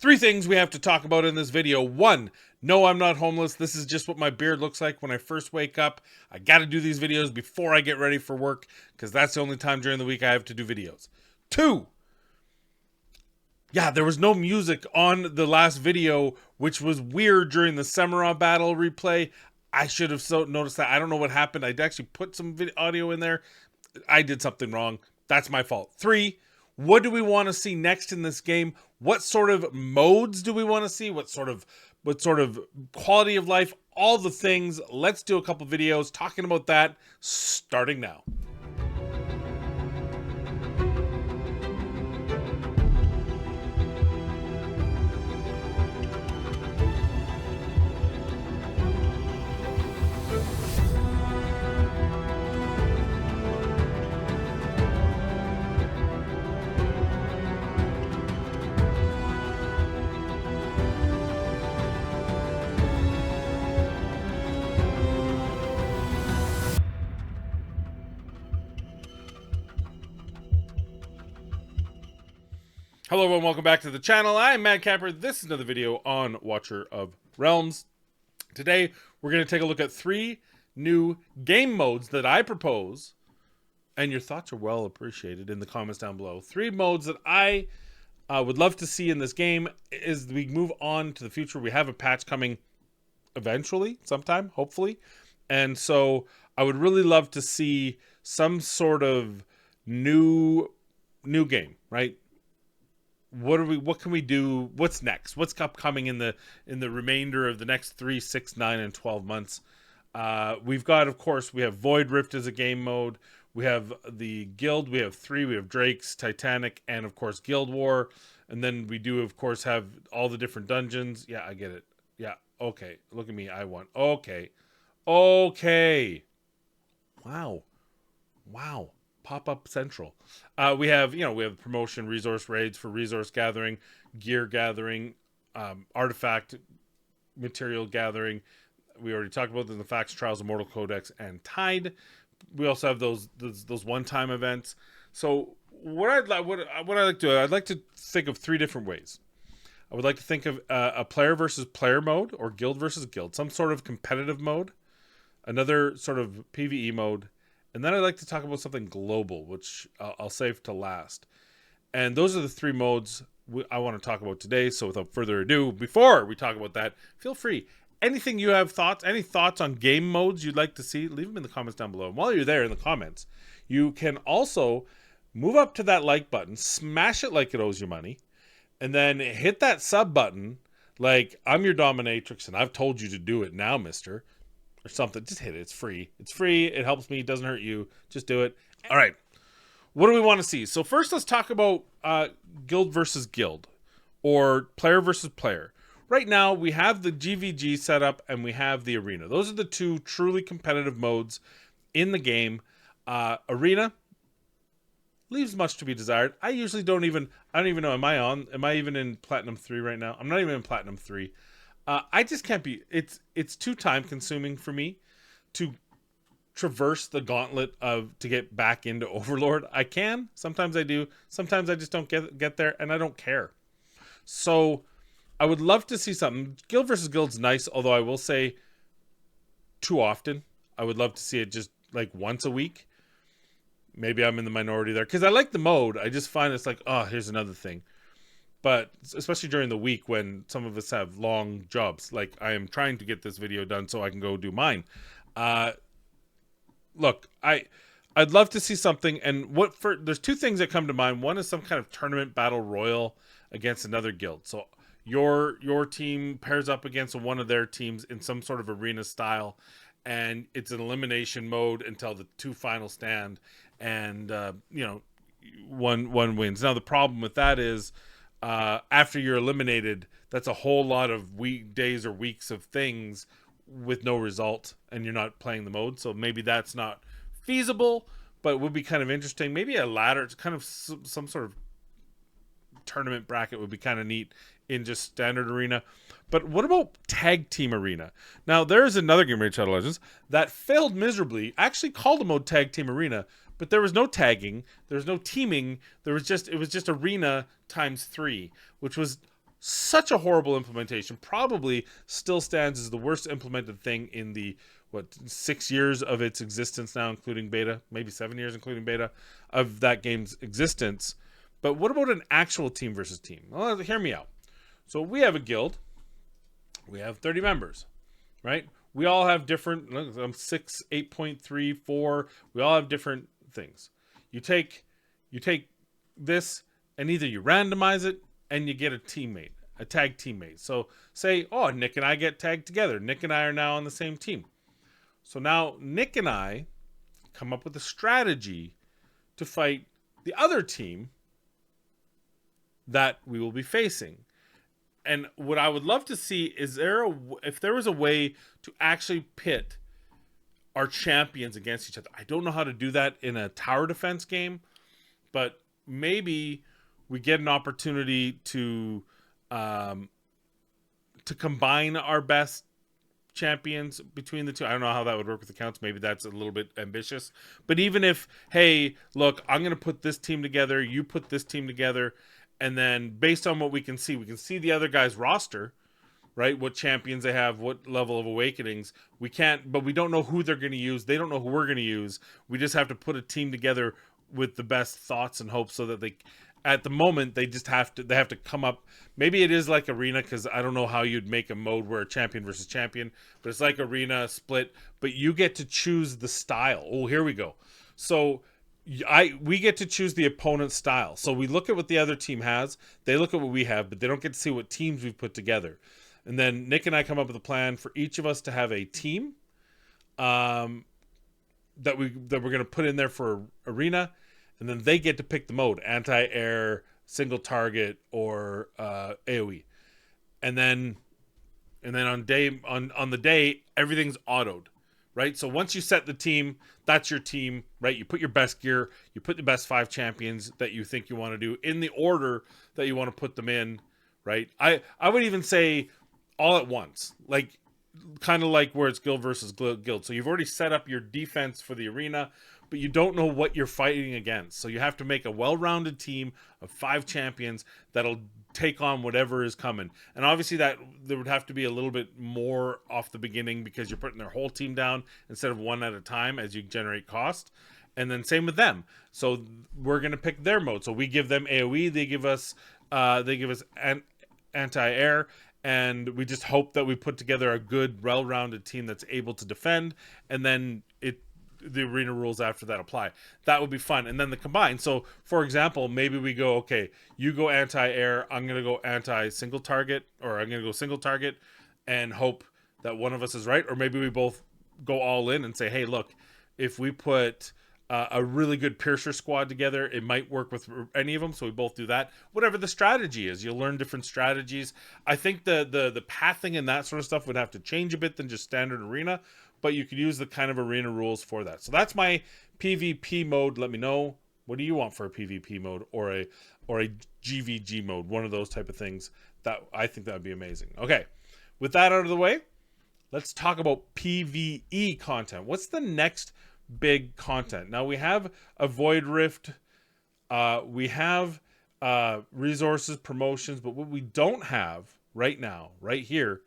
Three things we have to talk about in this video. One, no, I'm not homeless. This is just what my beard looks like when I first wake up. I got to do these videos before I get ready for work because that's the only time during the week I have to do videos. Two, yeah, there was no music on the last video, which was weird during the Samurah battle replay. I should have noticed that. I don't know what happened. I actually put some audio in there. I did something wrong. That's my fault. Three, what do we want to see next in this game? What sort of modes do we want to see? What sort of quality of life? All the things. Let's do a couple videos talking about that starting now. Hello everyone, welcome back to the channel. I'm Mad Capper. This is another video on Watcher of Realms. Today, we're going to take a look at three new game modes that I propose, and your thoughts are well appreciated in the comments down below. Three modes that I would love to see in this game as we move on to the future. We have a patch coming eventually, sometime, hopefully. And so I would really love to see some sort of new game, right? What can we do? What's next? What's upcoming in the remainder of the next 3, 6, 9, and 12 months? We've got, of course, we have Void Rift as a game mode. We have the Guild. We have 3. We have Drake's, Titanic, and of course Guild War. And then we do, of course, have all the different dungeons. Yeah, I get it. Yeah, okay. Look at me. I won. Okay. Wow. Pop-up central. We have promotion, resource raids for resource gathering, gear gathering, artifact material gathering. We already talked about the Facts, Trials, Immortal Codex, and Tide. We also have those one-time events. So what I like to do, I'd like to think of 3 different ways. I would like to think of a player versus player mode, or guild versus guild, some sort of competitive mode, another sort of PvE mode. And then I'd like to talk about something global, which I'll save to last. And those are the 3 modes I want to talk about today. So without further ado, before we talk about that, feel free. Anything you have any thoughts on game modes you'd like to see, leave them in the comments down below. And while you're there in the comments, you can also move up to that like button, smash it like it owes you money, and then hit that sub button like I'm your dominatrix and I've told you to do it now, mister. Or something. Just hit it. It's free. It helps me. It doesn't hurt you. Just do it. All right. What do we want to see? So first, let's talk about guild versus guild, or player versus player. Right now, we have the GVG set up and we have the arena. Those are the 2 truly competitive modes in the game. Arena leaves much to be desired. I don't even know. Am I even in Platinum 3 right now? I'm not even in Platinum 3. I just can't be. It's too time consuming for me to traverse the gauntlet to get back into Overlord. I can. Sometimes I do. Sometimes I just don't get there, and I don't care. So I would love to see something. Guild versus Guild's nice, although I will say too often. I would love to see it just like once a week. Maybe I'm in the minority there because I like the mode. I just find it's like, oh, here's another thing. But especially during the week when some of us have long jobs, like I am trying to get this video done so I can go do mine. Look, I'd love to see something. And there's 2 things that come to mind. One is some kind of tournament battle royal against another guild. So your team pairs up against one of their teams in some sort of arena style, and it's an elimination mode until the 2 final stand, and one wins. Now the problem with that is, after you're eliminated, that's a whole lot of days or weeks of things with no result, and you're not playing the mode. So maybe that's not feasible, but it would be kind of interesting. Maybe a ladder, it's kind of some sort of tournament bracket would be kind of neat in just standard arena. But what about tag team arena? Now there is another game, Raid Shadow Legends, that failed miserably. Actually called the mode tag team arena, but there was no tagging, there was no teaming, it was just arena times 3, which was Such a horrible implementation. Probably still stands as the worst implemented thing in the 6 years of its existence now, including beta, maybe 7 years including beta of that game's existence. But what about an actual team versus team? Well, hear me out. So we have a guild. We have 30 members, right? We all have different. I'm 6, 8.3, 4. We all have different things. You take this, and either you randomize it and you get a teammate, a tag teammate. So say, oh, Nick and I get tagged together. Nick and I are now on the same team. So now Nick and I come up with a strategy to fight the other team that we will be facing. And what I would love to see is if there was a way to actually pit our champions against each other. I don't know how to do that in a tower defense game, but maybe we get an opportunity to combine our best champions between the two. I don't know how that would work with accounts. Maybe that's a little bit ambitious. But even if, hey, look, I'm going to put this team together, you put this team together, and then based on what we can see the other guy's roster, right? What champions they have, what level of awakenings. We can't, but we don't know who they're going to use. They don't know who we're going to use. We just have to put a team together with the best thoughts and hopes so that they, at the moment, they have to come up. Maybe it is like Arena, because I don't know how you'd make a mode where a champion versus champion, but it's like Arena split, but you get to choose the style. Oh, here we go. So we get to choose the opponent's style. So we look at what the other team has, they look at what we have, but they don't get to see what teams we've put together. And then Nick and I come up with a plan for each of us to have a team that we're going to put in there for Arena, and then they get to pick the mode: anti-air, single target, or AoE. And then on the day everything's autoed, right? So once you set the team, that's your team, right? You put your best gear, you put the best 5 champions that you think you want to do in the order that you want to put them in, right? I would even say all at once, like kind of like where it's guild versus guild. So you've already set up your defense for the arena, but you don't know what you're fighting against. So you have to make a well-rounded team of 5 champions that'll take on whatever is coming. And obviously that there would have to be a little bit more off the beginning, because you're putting their whole team down instead of one at a time as you generate cost. And then same with them. So we're going to pick their mode. So we give them AoE, they give us anti-air, and we just hope that we put together a good, well-rounded team that's able to defend, and then the arena rules after that apply. That would be fun. And then the combine. So for example, maybe we go, okay, you go anti-air, I'm going to go anti-single target, or I'm going to go single target and hope that one of us is right. Or maybe we both go all in and say, hey, look, if we put a really good piercer squad together, it might work with any of them. So we both do that. Whatever the strategy is, you'll learn different strategies. I think the pathing and that sort of stuff would have to change a bit than just standard arena, but you could use the kind of arena rules for that. So that's my PvP mode. Let me know, what do you want for a PvP mode or a GVG mode? One of those type of things. That I think that would be amazing. Okay, with that out of the way, let's talk about PvE content. What's the next big content? Now we have a Void Rift, we have resources, promotions, but what we don't have right now, right here,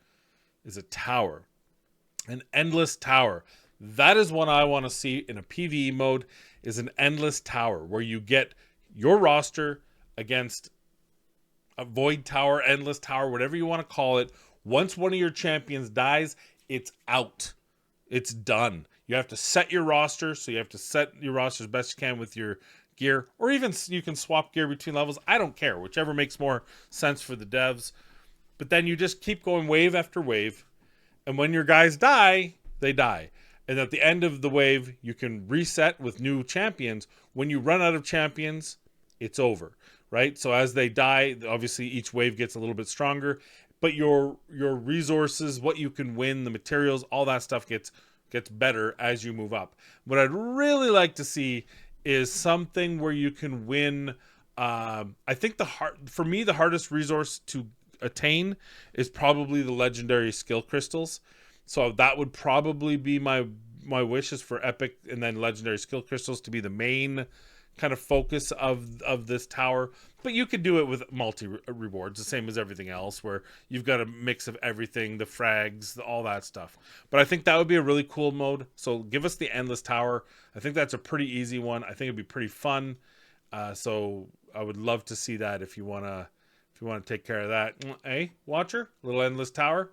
is a tower. An endless tower. That is what I want to see in a PvE mode, is an endless tower where you get your roster against a void tower, endless tower, whatever you want to call it. Once one of your champions dies, it's out. It's done. You have to set your roster, so you have to set your roster as best you can with your gear, or even you can swap gear between levels. I don't care, whichever makes more sense for the devs. But then you just keep going wave after wave. And when your guys die, they die. And at the end of the wave, you can reset with new champions. When you run out of champions, it's over, right? So as they die, obviously each wave gets a little bit stronger. But your resources, what you can win, the materials, all that stuff gets better as you move up. What I'd really like to see is something where you can win. I think for me, the hardest resource to attain is probably the legendary skill crystals. So that would probably be my wish, is for epic and then legendary skill crystals to be the main kind of focus of this tower, but you could do it with multi rewards, the same as everything else, where you've got a mix of everything, the frags, all that stuff. But I think that would be a really cool mode. So give us the endless tower. I think that's a pretty easy one. I think it'd be pretty fun. So I would love to see that if you wanna take care of that. Hey, Watcher, little endless tower.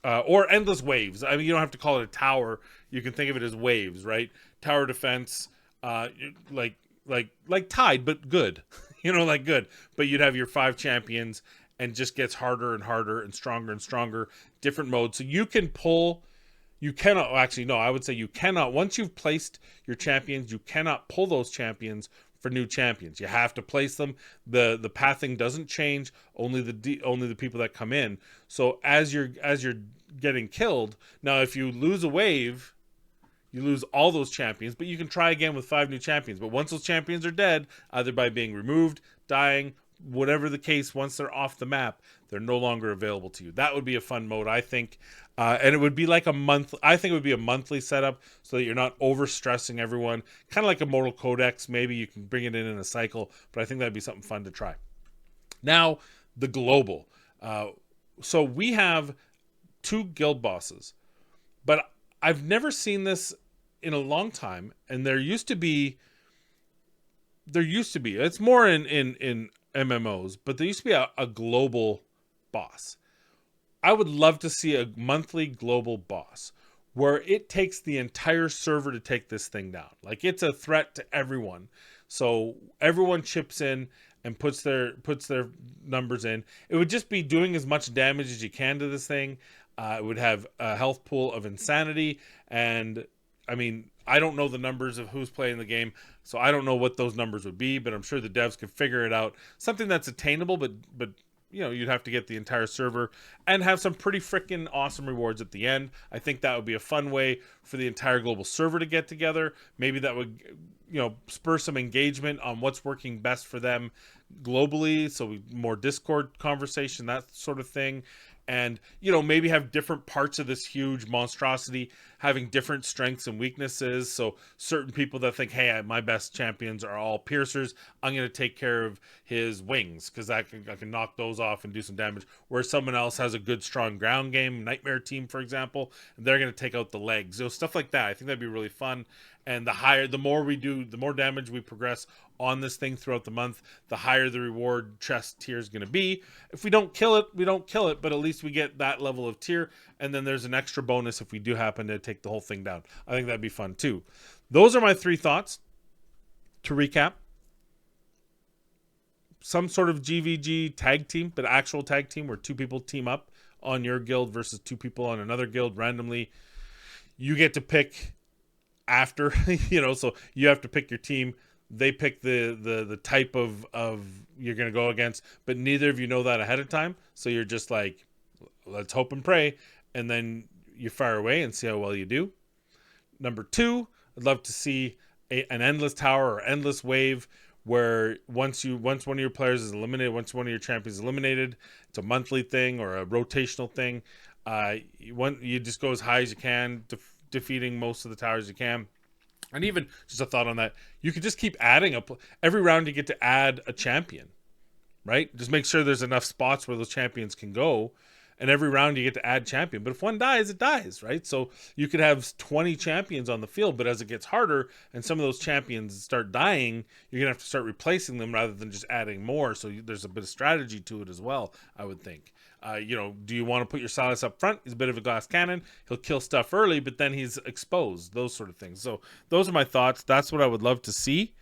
Or endless waves. I mean, you don't have to call it a tower. You can think of it as waves, right? Tower defense, like Tide, but good. Like good. But you'd have your 5 champions, and just gets harder and harder and stronger, different modes. So you can pull. You cannot, actually, no, I would say you cannot. Once you've placed your champions, you cannot pull those champions for new champions. You have to place them. The pathing doesn't change. Only the people that come in. So as you're getting killed, now if you lose a wave, you lose all those champions, but you can try again with 5 new champions. But once those champions are dead, either by being removed, dying, whatever the case, once they're off the map, they're no longer available to you. That would be a fun mode, I think. And it would be like a month. I think it would be a monthly setup so that you're not overstressing everyone. Kind of like a Mortal Codex. Maybe you can bring it in a cycle, but I think that'd be something fun to try. Now, the global. So we have 2 guild bosses, but I've never seen this in a long time. And there used to be. It's more in MMOs, but there used to be a global boss. I would love to see a monthly global boss where it takes the entire server to take this thing down. Like, it's a threat to everyone. So everyone chips in and puts their numbers in. It would just be doing as much damage as you can to this thing. It would have a health pool of insanity. And I mean, I don't know the numbers of who's playing the game, so I don't know what those numbers would be, but I'm sure the devs could figure it out. Something that's attainable, but you'd have to get the entire server and have some pretty freaking awesome rewards at the end. I think that would be a fun way for the entire global server to get together. Maybe that would, spur some engagement on what's working best for them globally. So more Discord conversation, that sort of thing. And, maybe have different parts of this huge monstrosity having different strengths and weaknesses. So certain people that think, hey, my best champions are all piercers, I'm going to take care of his wings because I can knock those off and do some damage. Whereas someone else has a good, strong ground game, Nightmare Team, for example, and they're going to take out the legs. So stuff like that. I think that'd be really fun. And the more we do, the more damage we progress on this thing throughout the month, the higher the reward chest tier is going to be. If we don't kill it, we don't kill it, but at least we get that level of tier. And then there's an extra bonus if we do happen to take the whole thing down. I think that'd be fun too. Those are my 3 thoughts. To recap, some sort of GVG tag team, but actual tag team where 2 people team up on your guild versus 2 people on another guild randomly. You get to pick after, so you have to pick your team. They pick the type of you're going to go against, but neither of you know that ahead of time. So you're just like, let's hope and pray. And then you fire away and see how well you do. Number 2, I'd love to see an endless tower or endless wave where once one of your players is eliminated, once one of your champions is eliminated, it's a monthly thing or a rotational thing. You just go as high as you can, defeating most of the towers you can. And even just a thought on that, you could just keep adding every round you get to add a champion, right? Just make sure there's enough spots where those champions can go, and every round you get to add champion. But if one dies, it dies, right? So you could have 20 champions on the field, but as it gets harder and some of those champions start dying, you're gonna have to start replacing them rather than just adding more. So there's a bit of strategy to it as well, I would think. Do you want to put your Silas up front? He's a bit of a glass cannon. He'll kill stuff early, but then he's exposed. Those sort of things. So those are my thoughts. That's what I would love to see.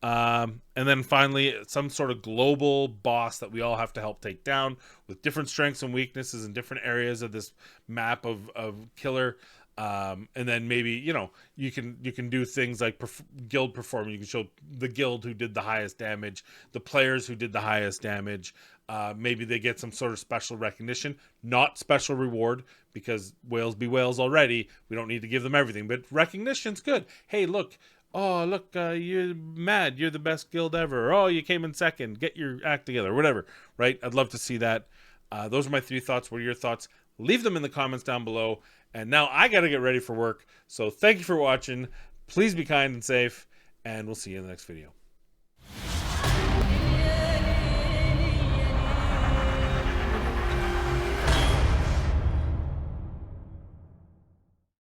And then finally, some sort of global boss that we all have to help take down with different strengths and weaknesses in different areas of this map of killer. And then maybe, you can do things like guild performance. You can show the guild who did the highest damage, the players who did the highest damage. Maybe they get some sort of special recognition, not special reward, because whales be whales already. We don't need to give them everything, but recognition's good. Hey, look. Oh, look, you're mad. You're the best guild ever. Oh, you came in second. Get your act together. Whatever, right? I'd love to see that. Those are my 3 thoughts. What are your thoughts? Leave them in the comments down below. And now I got to get ready for work. So thank you for watching. Please be kind and safe, and we'll see you in the next video.